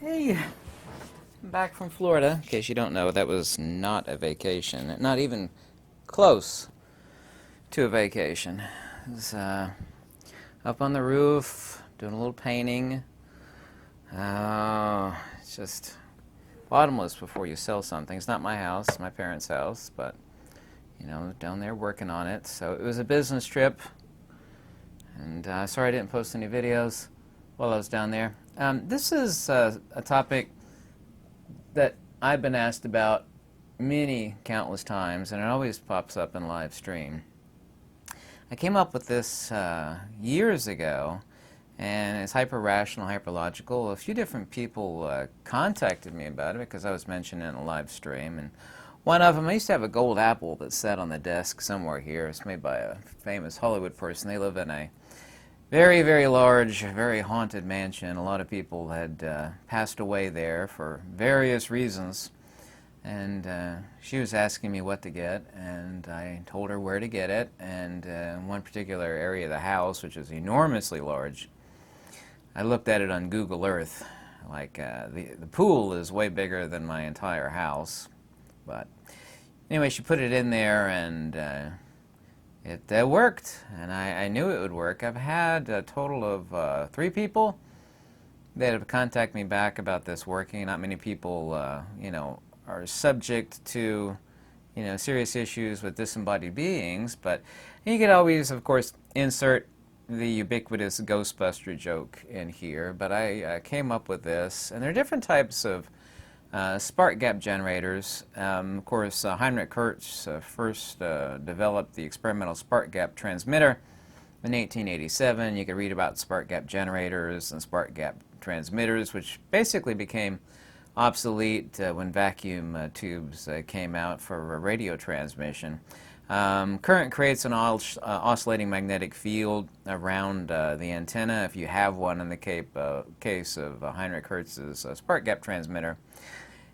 Hey, I'm back from Florida. In case you don't know, that was not a vacation. Not even close to a vacation. It was up on the roof, doing a little painting. It's just bottomless before you sell something. It's not my house, my parents' house, but, down there working on it. So it was a business trip, and sorry I didn't post any videos while I was down there. This is a topic that I've been asked about many countless times, and it always pops up in live stream. I came up with this years ago, and it's hyper-rational, hyper-logical. A few different people contacted me about it because I was mentioning it in a live stream, and one of them, I used to have a gold apple that sat on the desk somewhere here. It's made by a famous Hollywood person. They live in a very, very large, very haunted mansion. A lot of people had passed away there for various reasons. And she was asking me what to get, and I told her where to get it. And in one particular area of the house, which is enormously large, I looked at it on Google Earth. Like, the pool is way bigger than my entire house. But anyway, she put it in there, and it worked, and I knew it would work. I've had a total of 3 people that have contacted me back about this working. Not many people, are subject to, serious issues with disembodied beings, but you could always, of course, insert the ubiquitous Ghostbuster joke in here. But I came up with this, and there are different types of spark gap generators. Of course, Heinrich Hertz first developed the experimental spark gap transmitter in 1887. You could read about spark gap generators and spark gap transmitters, which basically became obsolete when vacuum tubes came out for radio transmission. Current creates an oscillating magnetic field around the antenna, if you have one in the case of Heinrich Hertz's spark gap transmitter.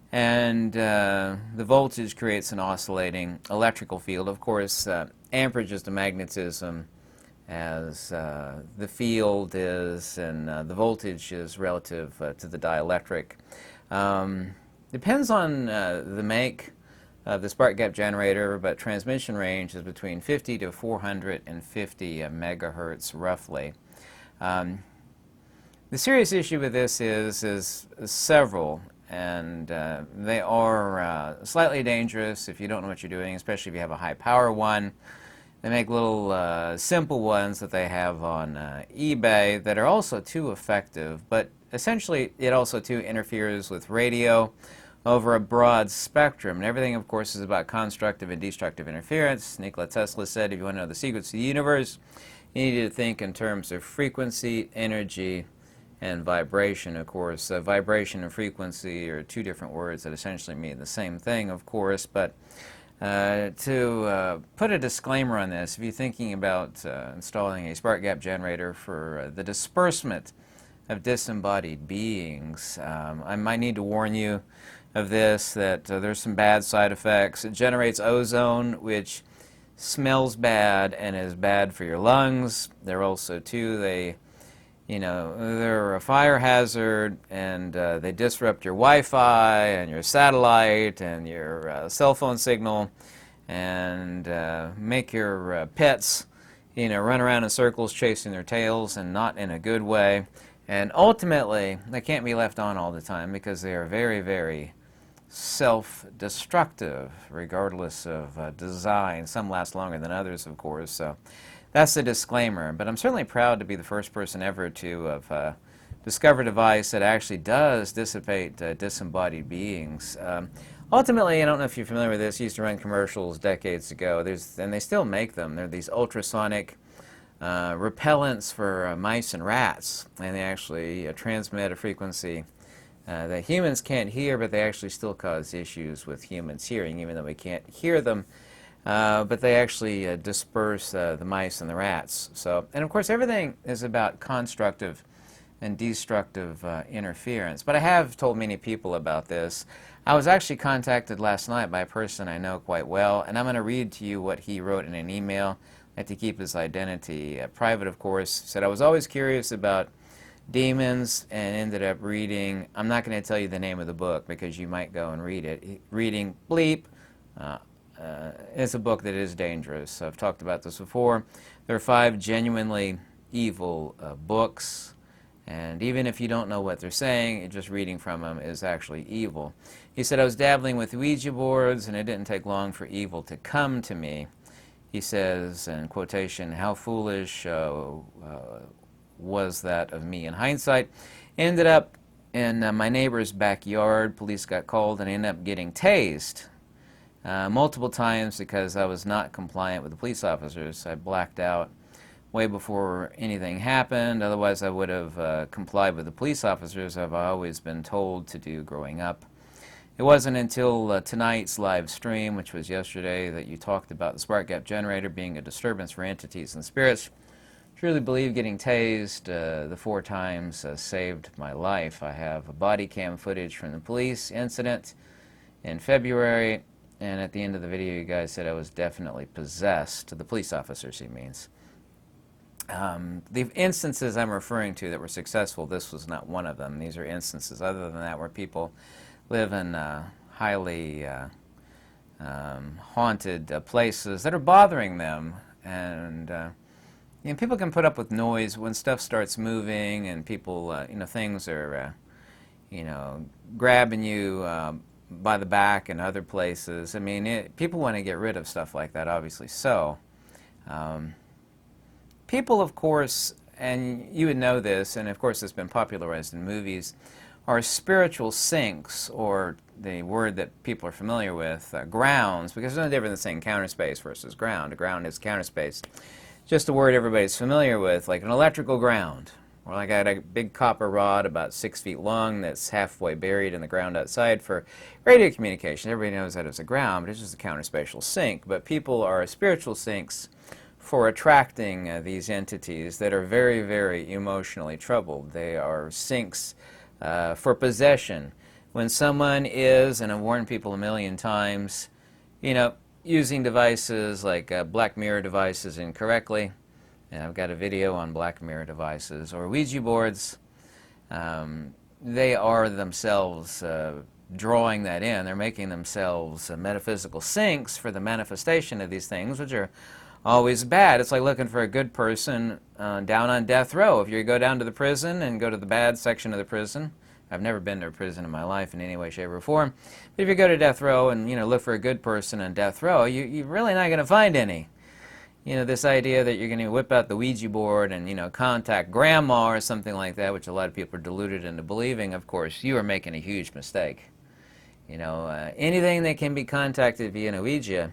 And the voltage creates an oscillating electrical field. Of course, amperage is the magnetism as the field is, and the voltage is relative to the dielectric. Depends on the make of the spark gap generator, but transmission range is between 50 to 450 megahertz roughly. The serious issue with this is several, and they are slightly dangerous if you don't know what you're doing, especially if you have a high power one. They make little simple ones that they have on eBay that are also too effective, but essentially it also too interferes with radio over a broad spectrum. And everything, of course, is about constructive and destructive interference. Nikola Tesla said, if you want to know the secrets of the universe, you need to think in terms of frequency, energy, and vibration. Of course, vibration and frequency are 2 different words that essentially mean the same thing, of course, but to put a disclaimer on this, if you're thinking about installing a spark gap generator for the disbursement of disembodied beings, I might need to warn you of this, that there's some bad side effects. It generates ozone, which smells bad and is bad for your lungs. They're also, too, they're a fire hazard, and they disrupt your Wi-Fi and your satellite and your cell phone signal, and make your pets, run around in circles chasing their tails, and not in a good way. And ultimately, they can't be left on all the time because they are very, very self-destructive, regardless of design. Some last longer than others, of course. So that's the disclaimer. But I'm certainly proud to be the first person ever to have discovered a device that actually does dissipate disembodied beings. Ultimately, I don't know if you're familiar with this, used to run commercials decades ago, and they still make them. They're these ultrasonic repellents for mice and rats, and they actually transmit a frequency that humans can't hear, but they actually still cause issues with humans hearing, even though we can't hear them. But they actually disperse the mice and the rats. So, and of course, everything is about constructive and destructive interference. But I have told many people about this. I was actually contacted last night by a person I know quite well, and I'm going to read to you what he wrote in an email. I had to keep his identity private, of course. Said, I was always curious about demons and ended up reading, I'm not going to tell you the name of the book because you might go and read it. Reading Bleep is a book that is dangerous. I've talked about this before. There are 5 genuinely evil books, and even if you don't know what they're saying, just reading from them is actually evil. He said, I was dabbling with Ouija boards, and it didn't take long for evil to come to me. He says, in quotation, how foolish was that of me in hindsight. Ended up in my neighbor's backyard. Police got called, and I ended up getting tased multiple times because I was not compliant with the police officers. I blacked out way before anything happened. Otherwise, I would have complied with the police officers. I've always been told to do growing up. It wasn't until tonight's live stream, which was yesterday, that you talked about the spark gap generator being a disturbance for entities and spirits. Truly believe getting tased the 4 times saved my life. I have a body cam footage from the police incident in February, and at the end of the video you guys said I was definitely possessed. The police officers, he means. The instances I'm referring to that were successful, this was not one of them. These are instances other than that where people live in highly haunted places that are bothering them, and you know, people can put up with noise when stuff starts moving and people, you know, things are, you know, grabbing you by the back and other places. I mean, people want to get rid of stuff like that, obviously. So, people, of course, and you would know this, and of course it's been popularized in movies, are spiritual sinks, or the word that people are familiar with, grounds, because there's no difference in saying counter space versus ground. A ground is counter space. Just a word everybody's familiar with, like an electrical ground. Or like I had a big copper rod about 6 feet long that's halfway buried in the ground outside for radio communication. Everybody knows that it's a ground, but it's just a counterspatial sink. But people are spiritual sinks for attracting these entities that are very, very emotionally troubled. They are sinks for possession. When someone is, and I've warned people a million times, you know, using devices like Black Mirror devices incorrectly, and I've got a video on Black Mirror devices, or Ouija boards, they are themselves drawing that in. They're making themselves metaphysical sinks for the manifestation of these things, which are always bad. It's like looking for a good person down on death row. If you go down to the prison and go to the bad section of the prison, I've never been to a prison in my life in any way, shape, or form, but if you go to death row and, you know, look for a good person on death row, you're really not going to find any. You know, this idea that you're going to whip out the Ouija board and, you know, contact grandma or something like that, which a lot of people are deluded into believing, of course, you are making a huge mistake. You know, anything that can be contacted via an Ouija,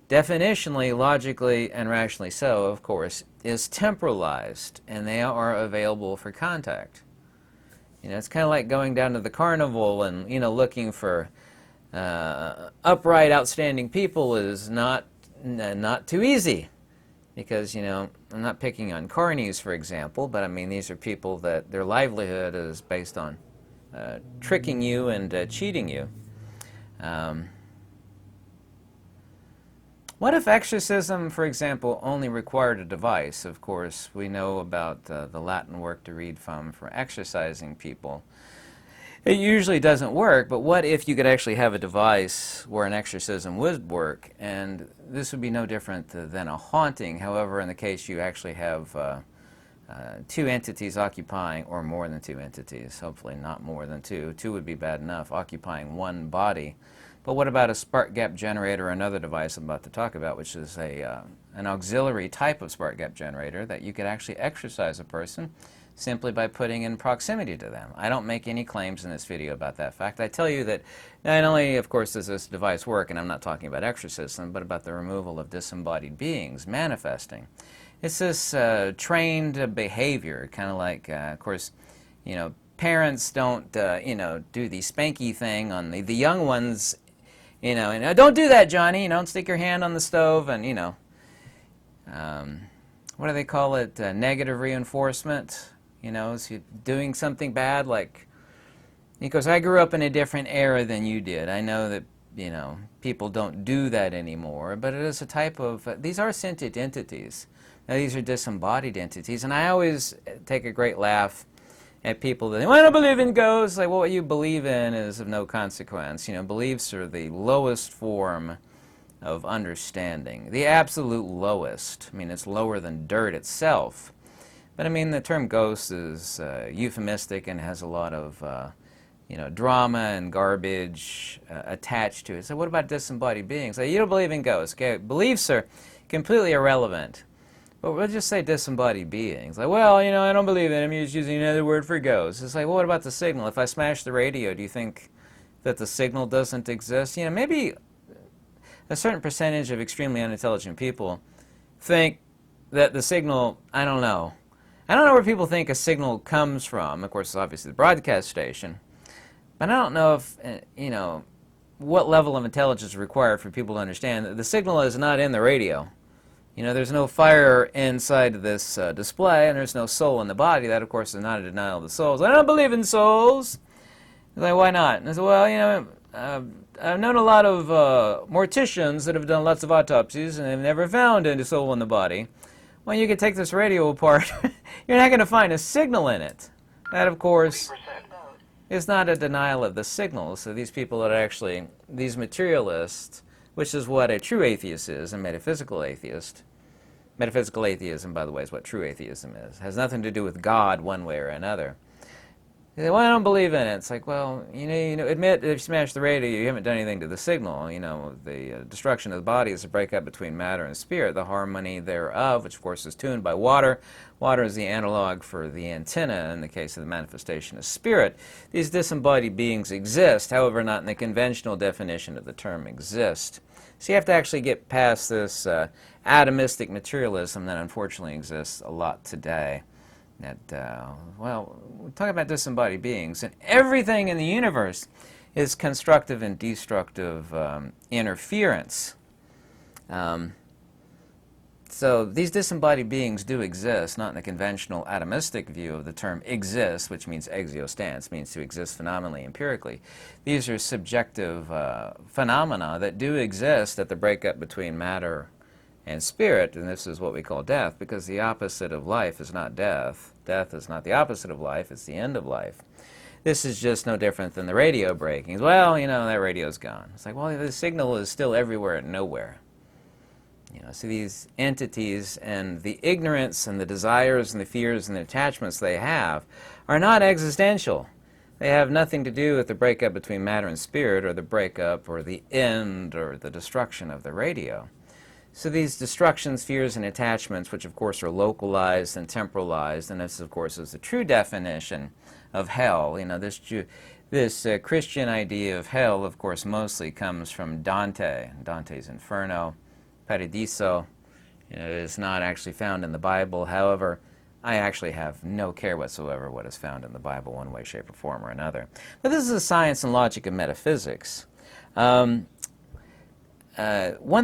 definitionally, logically, and rationally so, of course, is temporalized, and they are available for contact. You know, it's kind of like going down to the carnival and, you know, looking for upright, outstanding people is not too easy. Because, you know, I'm not picking on carnies, for example, but I mean, these are people that their livelihood is based on tricking you and cheating you. What if exorcism, for example, only required a device? Of course, we know about the Latin work to read from for exorcising people. It usually doesn't work, but what if you could actually have a device where an exorcism would work? And this would be no different than a haunting. However, in the case you actually have 2 entities occupying, or more than 2 entities, hopefully not more than 2. 2 would be bad enough, occupying one body. But what about a spark gap generator, another device I'm about to talk about, which is an auxiliary type of spark gap generator that you could actually exorcise a person simply by putting in proximity to them. I don't make any claims in this video about that fact. I tell you that not only, of course, does this device work, and I'm not talking about exorcism, but about the removal of disembodied beings manifesting. It's this trained behavior, kind of like, of course, you know, parents don't, you know, do the spanky thing on the young ones. You know, and don't do that, Johnny. You know, don't stick your hand on the stove, and, you know, what do they call it? Negative reinforcement. You know, is you doing something bad, like, because I grew up in a different era than you did. I know that, you know, people don't do that anymore, but it is a type of, these are sentient entities. Now, these are disembodied entities, and I always take a great laugh at people that, well, I don't believe in ghosts. Like, well, what you believe in is of no consequence. You know, beliefs are the lowest form of understanding, the absolute lowest. I mean, it's lower than dirt itself. But I mean, the term ghost is euphemistic and has a lot of, you know, drama and garbage attached to it. So what about disembodied beings? Like, you don't believe in ghosts. Okay, beliefs are completely irrelevant. But we'll just say disembodied beings. Like, well, you know, I don't believe in them. You're just using another word for ghosts. It's like, well, what about the signal? If I smash the radio, do you think that the signal doesn't exist? You know, maybe a certain percentage of extremely unintelligent people think that the signal, I don't know. I don't know where people think a signal comes from. Of course, it's obviously the broadcast station. But I don't know if, you know, what level of intelligence is required for people to understand that the signal is not in the radio. You know, there's no fire inside this display, and there's no soul in the body. That, of course, is not a denial of the souls. I don't believe in souls. Like, why not? And I said, well, you know, I've known a lot of morticians that have done lots of autopsies, and they've never found any soul in the body. Well, you can take this radio apart. You're not going to find a signal in it. That, of course, is not a denial of the signal. So these people that are actually, these materialists, which is what a true atheist is, a metaphysical atheist. Metaphysical atheism, by the way, is what true atheism is. It has nothing to do with God one way or another. They say, well, I don't believe in it. It's like, well, you know, admit if you smash the radio, you haven't done anything to the signal. You know, the destruction of the body is a breakup between matter and spirit, the harmony thereof, which of course is tuned by water. Water is the analog for the antenna in the case of the manifestation of spirit. These disembodied beings exist, however, not in the conventional definition of the term exist. So you have to actually get past this atomistic materialism that unfortunately exists a lot today. That, well, we're talking about disembodied beings, and everything in the universe is constructive and destructive interference. So these disembodied beings do exist, not in the conventional atomistic view of the term exist, which means existence, means to exist phenomenally, empirically. These are subjective phenomena that do exist at the breakup between matter and spirit, and this is what we call death, because the opposite of life is not death. Death is not the opposite of life, it's the end of life. This is just no different than the radio breaking. Well, you know, that radio's gone. It's like, well, the signal is still everywhere and nowhere. You know, so these entities and the ignorance and the desires and the fears and the attachments they have are not existential. They have nothing to do with the breakup between matter and spirit, or the breakup or the end or the destruction of the radio. So these destructions, fears, and attachments, which of course are localized and temporalized, and this of course is the true definition of hell. You know, this Christian idea of hell, of course, mostly comes from Dante, Dante's Inferno, Paradiso. You know, it is not actually found in the Bible. However, I actually have no care whatsoever what is found in the Bible, one way, shape, or form or another. But this is the science and logic of metaphysics. One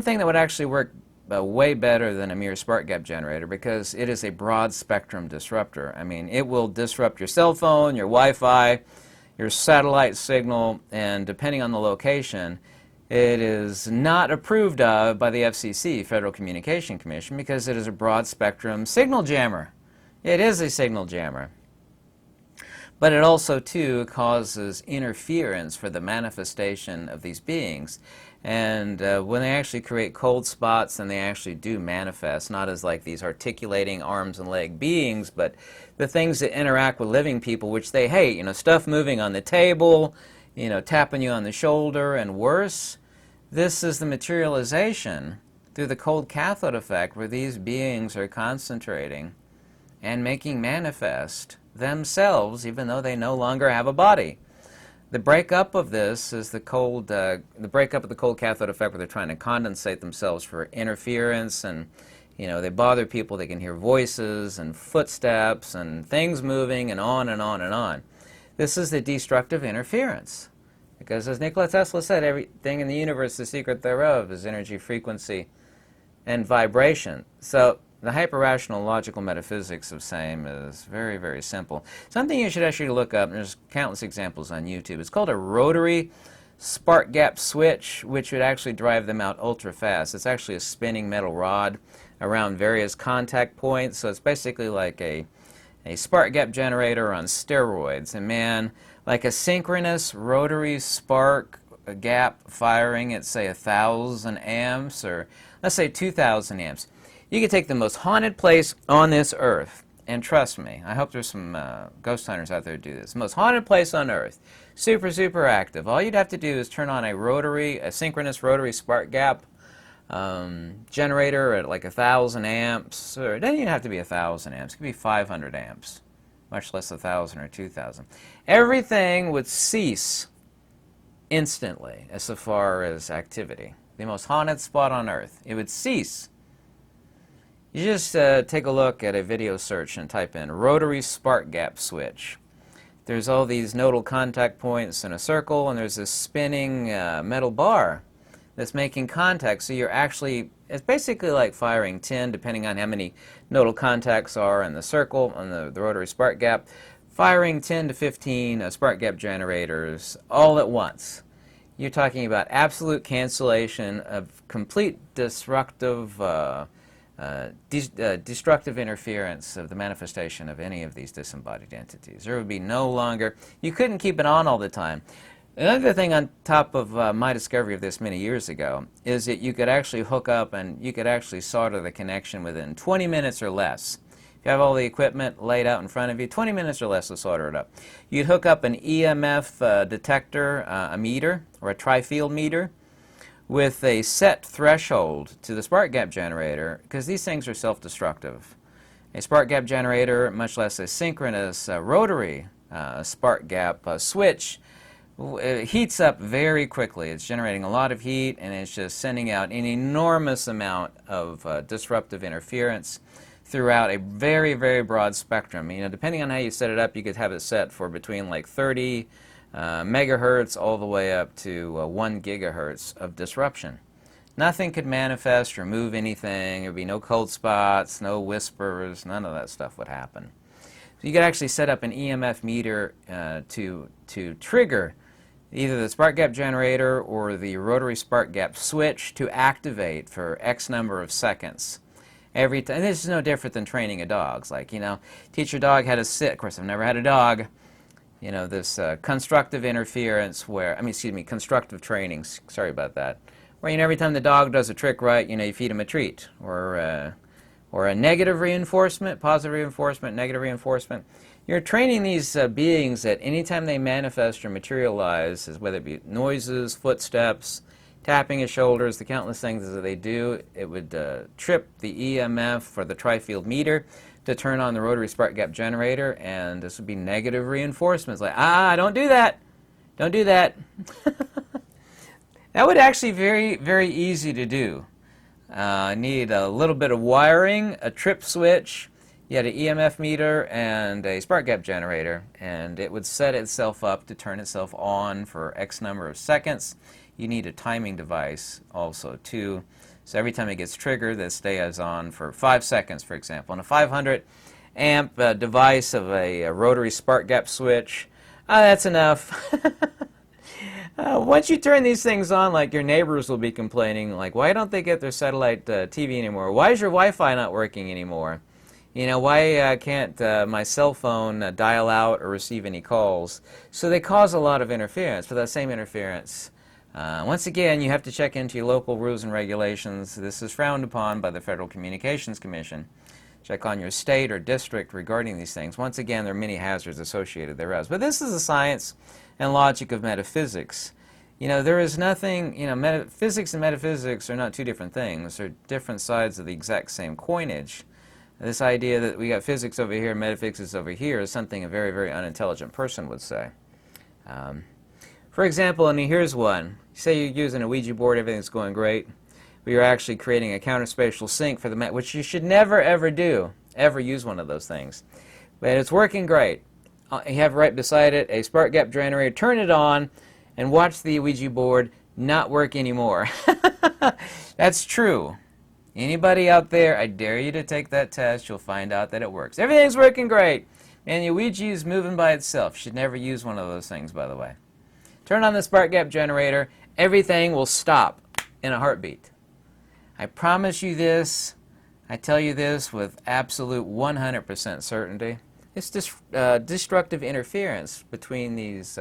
thing that would actually work way better than a mere spark gap generator, because it is a broad spectrum disruptor. I mean, it will disrupt your cell phone, your Wi-Fi, your satellite signal, and depending on the location, it is not approved of by the FCC, Federal Communication Commission, because it is a broad spectrum signal jammer. It is a signal jammer. But it also, too, causes interference for the manifestation of these beings. And when they actually create cold spots, then they actually do manifest, not as like these articulating arms and leg beings, but the things that interact with living people, which they hate. You know, stuff moving on the table, you know, tapping you on the shoulder, and worse. This is the materialization through the cold cathode effect, where these beings are concentrating and making manifest themselves, even though they no longer have a body. The breakup of this is the breakup of the cold cathode effect, where they're trying to condensate themselves for interference, and you know, they bother people. They can hear voices and footsteps and things moving, and on and on and on. This is the destructive interference, because as Nikola Tesla said, everything in the universe, the secret thereof, is energy, frequency, and vibration. So the hyper-rational logical metaphysics of same is very, very simple. Something you should actually look up, and there's countless examples on YouTube. It's called a rotary spark gap switch, which would actually drive them out ultra fast. It's actually a spinning metal rod around various contact points, so it's basically like a a spark gap generator on steroids. And man, like a synchronous rotary spark gap firing at, say, 1,000 amps, or let's say 2,000 amps. You could take the most haunted place on this earth, and trust me, I hope there's some ghost hunters out there who do this. The most haunted place on earth, super, super active. All you'd have to do is turn on a synchronous rotary spark gap generator at like 1,000 amps, or it doesn't even have to be 1,000 amps, it could be 500 amps, much less 1,000 or 2,000. Everything would cease instantly as far as activity. The most haunted spot on earth, it would cease. You just take a look at a video search and type in rotary spark gap switch. There's all these nodal contact points in a circle, and there's this spinning metal bar that's making contact. So you're actually, it's basically like firing 10, depending on how many nodal contacts are in the circle, on the rotary spark gap, firing 10 to 15 spark gap generators all at once. You're talking about absolute cancellation of complete destructive interference of the manifestation of any of these disembodied entities. There would be no longer, you couldn't keep it on all the time. Another thing on top of my discovery of this many years ago is that you could actually hook up and you could actually solder the connection within 20 minutes or less. If you have all the equipment laid out in front of you, 20 minutes or less to solder it up. You'd hook up an EMF detector, a meter, or a tri-field meter, with a set threshold to the spark gap generator, because these things are self-destructive. A spark gap generator, much less a synchronous rotary spark gap switch, it heats up very quickly. It's generating a lot of heat, and it's just sending out an enormous amount of disruptive interference throughout a very, very broad spectrum. You know, depending on how you set it up, you could have it set for between like 30 megahertz all the way up to 1 gigahertz of disruption. Nothing could manifest or move anything. There would be no cold spots, no whispers, none of that stuff would happen. So you could actually set up an EMF meter to trigger either the spark gap generator or the rotary spark gap switch to activate for X number of seconds. Every time. This is no different than training a dog. It's like, you know, teach your dog how to sit. Of course, I've never had a dog. You know, this constructive interference where, constructive training, sorry about that, where, you know, every time the dog does a trick right, you know, you feed him a treat, or a negative reinforcement, positive reinforcement, negative reinforcement. You're training these beings that anytime they manifest or materialize, whether it be noises, footsteps, tapping his shoulders, the countless things that they do, it would trip the EMF for the tri-field meter to turn on the rotary spark gap generator, and this would be negative reinforcements, like, don't do that, don't do that. That would actually be very, very easy to do. Need a little bit of wiring, a trip switch, you had an EMF meter and a spark gap generator, and it would set itself up to turn itself on for X number of seconds. You need a timing device also too. So every time it gets triggered, that stays on for 5 seconds, for example. And a 500 amp device of a rotary spark gap switch, that's enough. Once you turn these things on, like, your neighbors will be complaining, like, why don't they get their satellite TV anymore? Why is your Wi-Fi not working anymore? You know, why can't my cell phone dial out or receive any calls? So they cause a lot of interference. For that same interference, once again, you have to check into your local rules and regulations. This is frowned upon by the Federal Communications Commission. Check on your state or district regarding these things. Once again, there are many hazards associated thereof. But this is the science and logic of metaphysics. You know, there is nothing, you know, physics and metaphysics are not two different things. They're different sides of the exact same coinage. This idea that we got physics over here and metaphysics over here is something a very, very unintelligent person would say. For example, and here's one. Say you're using a Ouija board, everything's going great, but you're actually creating a counterspatial sink for the which you should never, ever do. Ever use one of those things. But it's working great. You have right beside it a spark gap generator. Turn it on and watch the Ouija board not work anymore. That's true. Anybody out there, I dare you to take that test. You'll find out that it works. Everything's working great. And the Ouija is moving by itself. You should never use one of those things, by the way. Turn on the spark gap generator. Everything will stop in a heartbeat. I promise you this. I tell you this with absolute 100% certainty. It's destructive interference between these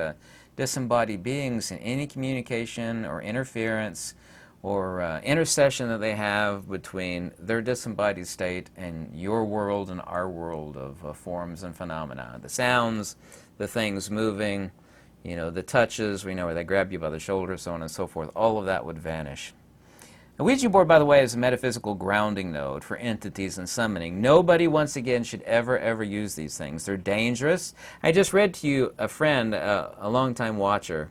disembodied beings in any communication or interference or intercession that they have between their disembodied state and your world and our world of forms and phenomena. The sounds, the things moving, the touches, we know where they grab you by the shoulder, so on and so forth, all of that would vanish. A Ouija board, by the way, is a metaphysical grounding node for entities and summoning. Nobody, once again, should ever use these things. They're dangerous. I just read to you a friend, a longtime watcher.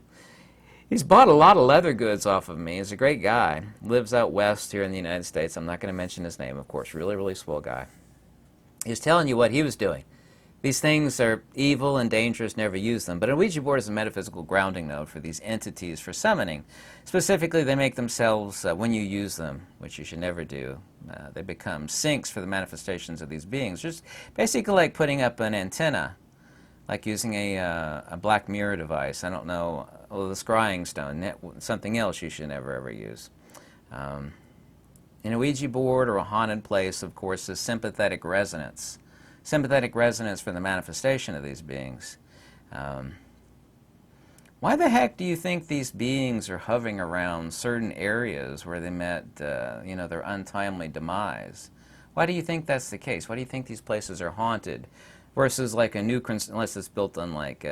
He's bought a lot of leather goods off of me. He's a great guy. Lives out west here in the United States. I'm not going to mention his name, of course. Really swell guy. He's telling you what he was doing. These things are evil and dangerous, never use them. But a Ouija board is a metaphysical grounding node for these entities for summoning. Specifically, they make themselves, when you use them, which you should never do, they become sinks for the manifestations of these beings. Just basically like putting up an antenna, like using a black mirror device. I don't know, the scrying stone, something else you should never ever use. In a Ouija board or a haunted place, of course, is sympathetic resonance. Sympathetic resonance for the manifestation of these beings. Why the heck do you think these beings are hovering around certain areas where they met, their untimely demise? Why do you think that's the case? Why do you think these places are haunted versus like a new, unless it's built on like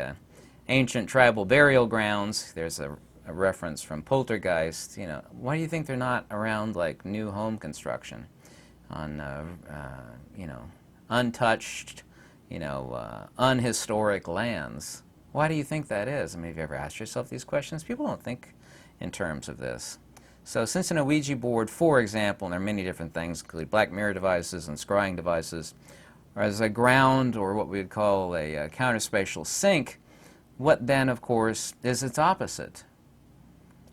ancient tribal burial grounds? There's a reference from Poltergeist. Why do you think they're not around like new home construction on, untouched, unhistoric lands? Why do you think that is? I mean, have you ever asked yourself these questions? People don't think in terms of this. So since in a Ouija board, for example, and there are many different things, including black mirror devices and scrying devices, or as a ground or what we would call a counterspatial sink, what then, of course, is its opposite?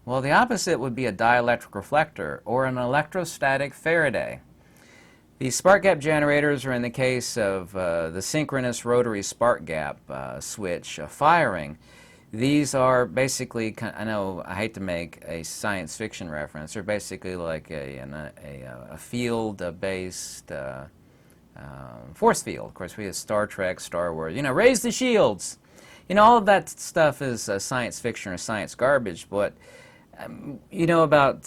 Well, the opposite would be a dielectric reflector or an electrostatic Faraday. These spark gap generators are in the case of the synchronous rotary spark gap switch firing. These are basically, I hate to make a science fiction reference, they're basically like a field-based force field. Of course, we have Star Trek, Star Wars, raise the shields. All of that stuff is science fiction or science garbage, but about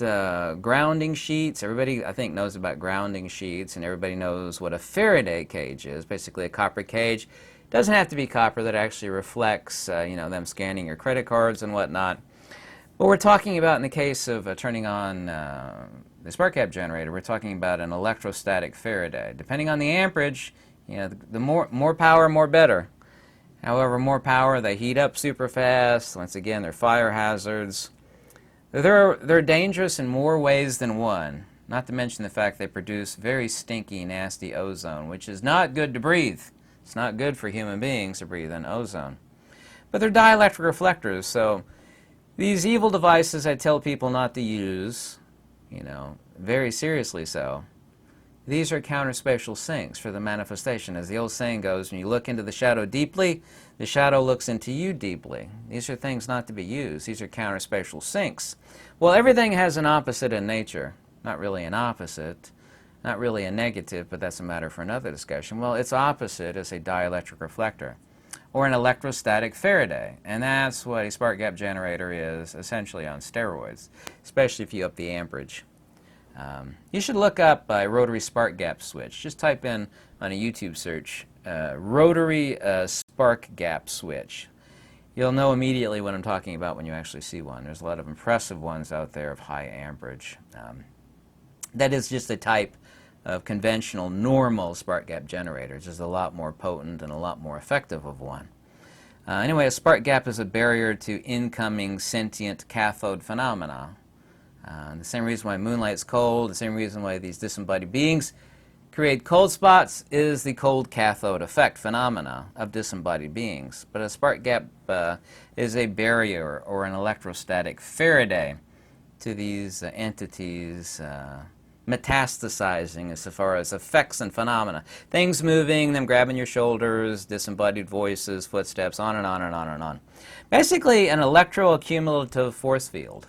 grounding sheets. Everybody, I think, knows about grounding sheets, and everybody knows what a Faraday cage is, basically a copper cage. Doesn't have to be copper. That actually reflects, them scanning your credit cards and whatnot. What we're talking about in the case of turning on the spark gap generator, we're talking about an electrostatic Faraday. Depending on the amperage, the more power, more better. However, more power, they heat up super fast. Once again, they're fire hazards. They're dangerous in more ways than one, not to mention the fact they produce very stinky, nasty ozone, which is not good to breathe. It's not good for human beings to breathe in ozone. But they're dielectric reflectors, so these evil devices I tell people not to use, very seriously so. These are counterspatial sinks for the manifestation. As the old saying goes, when you look into the shadow deeply, the shadow looks into you deeply. These are things not to be used. These are counterspatial sinks. Well, everything has an opposite in nature. Not really an opposite, not really a negative, but that's a matter for another discussion. Well, its opposite is a dielectric reflector, or an electrostatic Faraday. And that's what a spark gap generator is, essentially on steroids, especially if you up the amperage. You should look up a rotary spark gap switch. Just type in on a YouTube search, rotary spark gap switch. You'll know immediately what I'm talking about when you actually see one. There's a lot of impressive ones out there of high amperage. That is just a type of conventional, normal spark gap generators. There's a lot more potent and a lot more effective of one. Anyway, a spark gap is a barrier to incoming sentient cathode phenomena. The same reason why moonlight's cold, the same reason why these disembodied beings create cold spots is the cold cathode effect phenomena of disembodied beings. But a spark gap is a barrier or an electrostatic Faraday to these entities metastasizing as far as effects and phenomena. Things moving, them grabbing your shoulders, disembodied voices, footsteps, on and on and on and on. Basically an electroaccumulative force field.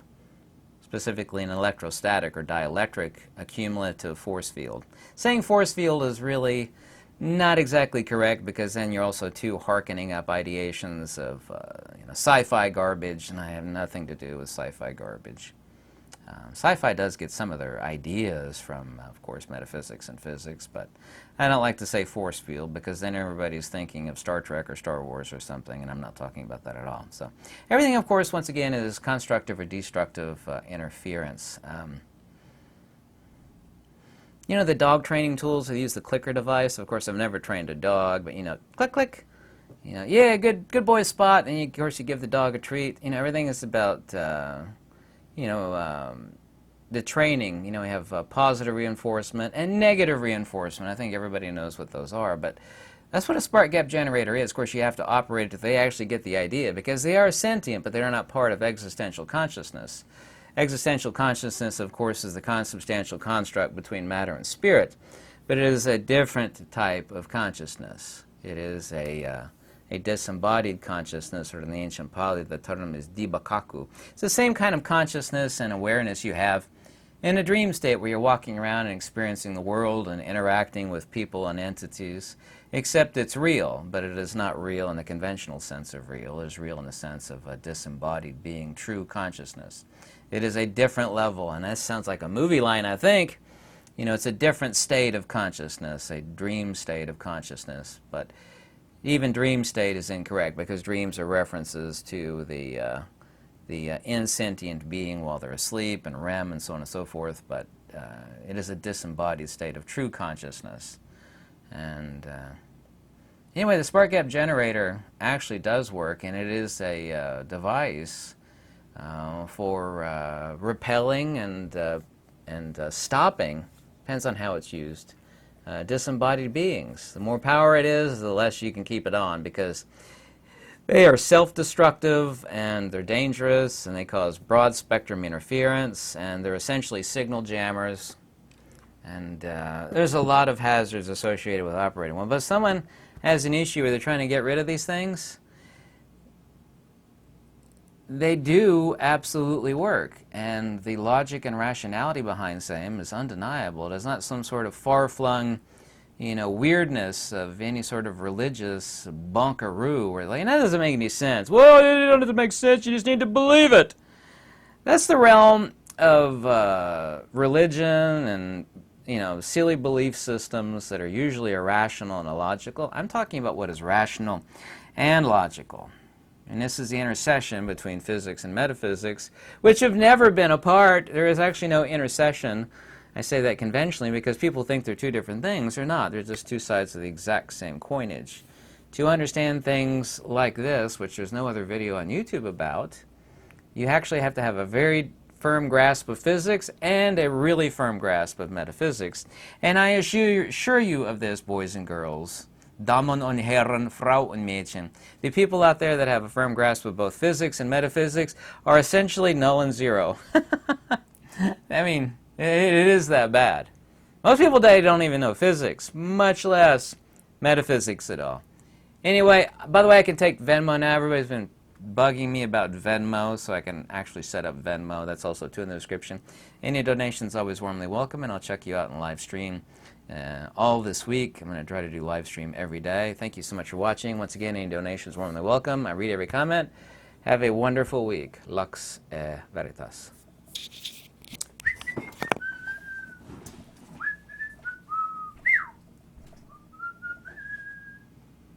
Specifically an electrostatic or dielectric accumulative force field. Saying force field is really Not exactly correct, because then you're also too hearkening up ideations of sci-fi garbage, and I have nothing to do with sci-fi garbage. Sci-fi does get some of their ideas from, of course, metaphysics and physics, but I don't like to say force field, because then everybody's thinking of Star Trek or Star Wars or something, and I'm not talking about that at all. So everything, of course, once again, is constructive or destructive interference. You know the dog training tools, they use the clicker device. Of course, I've never trained a dog, but click, click. Yeah, good boy, Spot. And of course, you give the dog a treat. Everything is about, the training. We have positive reinforcement and negative reinforcement. I think everybody knows what those are, but that's what a spark gap generator is. Of course, you have to operate it if they actually get the idea, because they are sentient, but they're not part of existential consciousness. Existential consciousness, of course, is the consubstantial construct between matter and spirit, but it is a different type of consciousness. It is a disembodied consciousness, or in the ancient Pali, the term is dibakaku. It's the same kind of consciousness and awareness you have in a dream state, where you're walking around and experiencing the world and interacting with people and entities, except it's real, but it is not real in the conventional sense of real. It is real in the sense of a disembodied being, true consciousness. It is a different level, and that sounds like a movie line, I think. It's a different state of consciousness, a dream state of consciousness. But even dream state is incorrect, because dreams are references to the insentient being while they're asleep, and REM, and so on and so forth. But it is a disembodied state of true consciousness. And anyway, the spark gap generator actually does work, and it is a device for repelling and stopping, depends on how it's used, disembodied beings. The more power it is, the less you can keep it on, because they are self-destructive, and they're dangerous, and they cause broad spectrum interference, and they're essentially signal jammers, and there's a lot of hazards associated with operating one. But if someone has an issue where they're trying to get rid of these things, they do absolutely work, and the logic and rationality behind same is undeniable. It is not some sort of far-flung, weirdness of any sort of religious bunkaroo where that doesn't make any sense. Well, it doesn't make sense, you just need to believe it. That's the realm of religion and, silly belief systems that are usually irrational and illogical. I'm talking about what is rational and logical. And this is the intersection between physics and metaphysics, which have never been apart. There is actually no intersection. I say that conventionally because people think they're two different things. They're not. They're just two sides of the exact same coinage. To understand things like this, which there's no other video on YouTube about, you actually have to have a very firm grasp of physics and a really firm grasp of metaphysics. And I assure you of this, boys and girls. Damen und Herren, Frau und Mädchen. The people out there that have a firm grasp of both physics and metaphysics are essentially null and zero. I mean, it is that bad. Most people today don't even know physics, much less metaphysics at all. Anyway, by the way, I can take Venmo now. Everybody's been bugging me about Venmo, so I can actually set up Venmo. That's also too in the description. Any donations always warmly welcome, and I'll check you out in live stream all this week. I'm going to try to do live stream every day. Thank you so much for watching. Once again, any donations warmly welcome. I read every comment. Have a wonderful week. Lux Veritas.